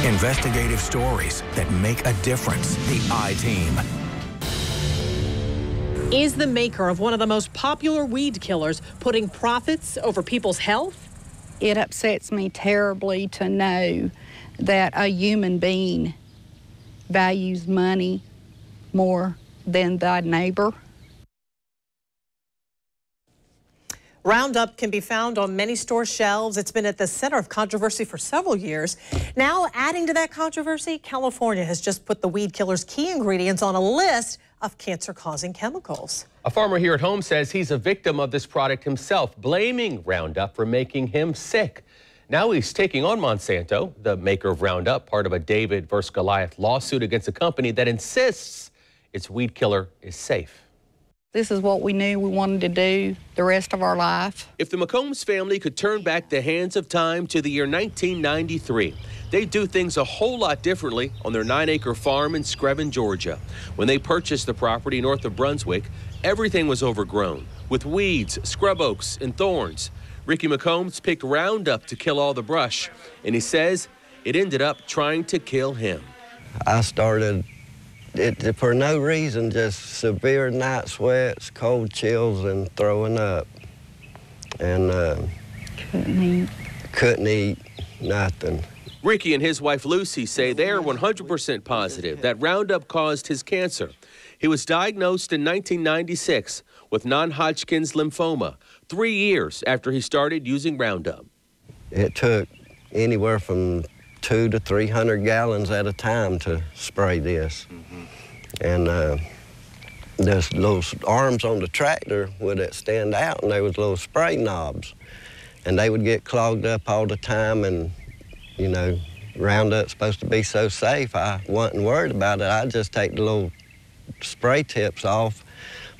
Investigative stories that make a difference. The I-Team. Is the maker of one of the most popular weed killers putting profits over people's health? It upsets me terribly to know that a human being values money more than thy neighbor. Roundup can be found on many store shelves. It's been at the center of controversy for several years. Now, adding to that controversy, California has just put the weed killer's key ingredients on a list of cancer-causing chemicals. A farmer here at home says he's a victim of this product himself, blaming Roundup for making him sick. Now he's taking on Monsanto, the maker of Roundup, part of a David versus Goliath lawsuit against a company that insists its weed killer is safe. This is what we knew we wanted to do the rest of our life. If the McCombs family could turn back the hands of time to the year 1993, they'd do things a whole lot differently on their 9-acre farm in Screven, Georgia. When they purchased the property north of Brunswick, everything was overgrown with weeds, scrub oaks, and thorns. Ricky McCombs picked Roundup to kill all the brush, and he says it ended up trying to kill him. I started it for no reason, just severe night sweats, cold chills, and throwing up. And couldn't eat nothing. Ricky and his wife Lucy say they are 100% positive that Roundup caused his cancer. He was diagnosed in 1996 with non-Hodgkin's lymphoma, 3 years after he started using Roundup. It took anywhere from 200 to 300 gallons at a time to spray this. And those little arms on the tractor would stand out, and there was little spray knobs. And they would get clogged up all the time, and, you know, Roundup's supposed to be so safe, I wasn't worried about it. I'd just take the little spray tips off,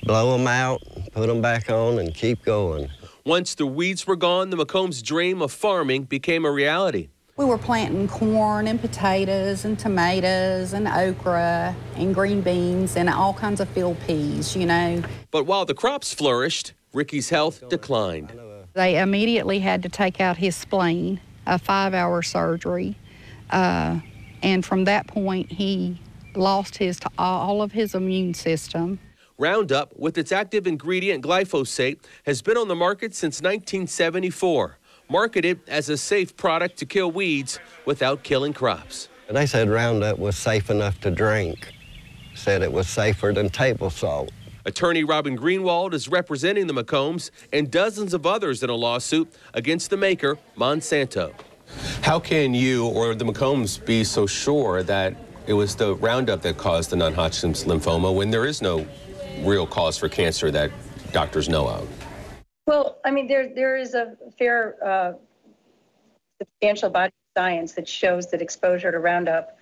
blow them out, put them back on, and keep going. Once the weeds were gone, the McCombs' dream of farming became a reality. We were planting corn and potatoes and tomatoes and okra and green beans and all kinds of field peas, you know. But while the crops flourished, Ricky's health declined. They immediately had to take out his spleen, a 5-hour surgery. And from that point, he lost all of his immune system. Roundup, with its active ingredient glyphosate, has been on the market since 1974. Marketed as a safe product to kill weeds without killing crops. They said Roundup was safe enough to drink. Said it was safer than table salt. Attorney Robin Greenwald is representing the McCombs and dozens of others in a lawsuit against the maker, Monsanto. How can you or the McCombs be so sure that it was the Roundup that caused the non-Hodgkin's lymphoma when there is no real cause for cancer that doctors know of? Well, I mean, there is a fair, substantial body of science that shows that exposure to Roundup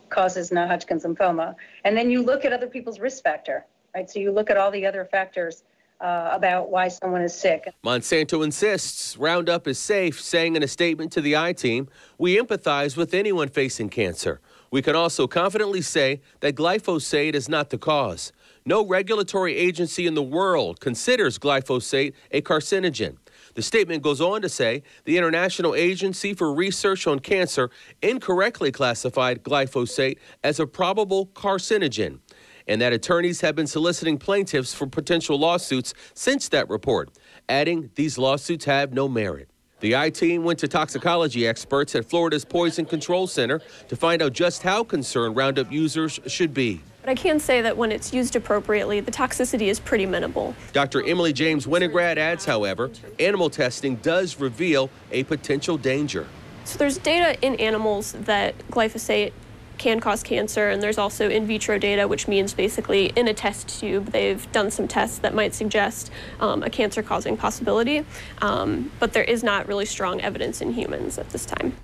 causes non-Hodgkin's lymphoma. And then you look at other people's risk factor, right? So you look at all the other factors about why someone is sick. Monsanto insists Roundup is safe, saying in a statement to the I-Team, "We empathize with anyone facing cancer. We can also confidently say that glyphosate is not the cause. No regulatory agency in the world considers glyphosate a carcinogen." The statement goes on to say the International Agency for Research on Cancer incorrectly classified glyphosate as a probable carcinogen, and that attorneys have been soliciting plaintiffs for potential lawsuits since that report, adding these lawsuits have no merit. The I-Team went to toxicology experts at Florida's Poison Control Center to find out just how concerned Roundup users should be. But I can say that when it's used appropriately, the toxicity is pretty minimal. Dr. Emily James Winograd adds, however, animal testing does reveal a potential danger. So there's data in animals that glyphosate can cause cancer, and there's also in vitro data, which means basically in a test tube they've done some tests that might suggest a cancer-causing possibility, but there is not really strong evidence in humans at this time.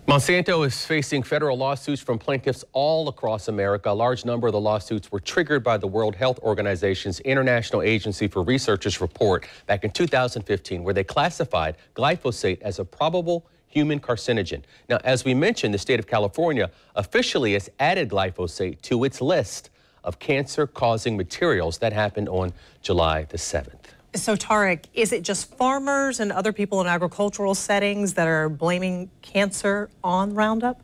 Monsanto is facing federal lawsuits from plaintiffs all across America. A large number of the lawsuits were triggered by the World Health Organization's International Agency for Research's report back in 2015, where they classified glyphosate as a probable human carcinogen. Now, as we mentioned, the state of California officially has added glyphosate to its list of cancer-causing materials. That happened on July the 7th. So, Tarek, is it just farmers and other people in agricultural settings that are blaming cancer on Roundup?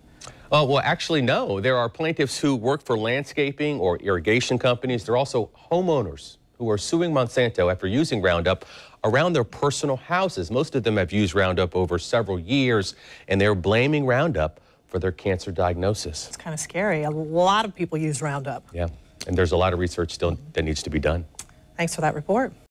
Well, actually, no. There are plaintiffs who work for landscaping or irrigation companies. There are also homeowners who are suing Monsanto after using Roundup around their personal houses. Most of them have used Roundup over several years, and they're blaming Roundup for their cancer diagnosis. It's kind of scary. A lot of people use Roundup. Yeah, and there's a lot of research still that needs to be done. Thanks for that report.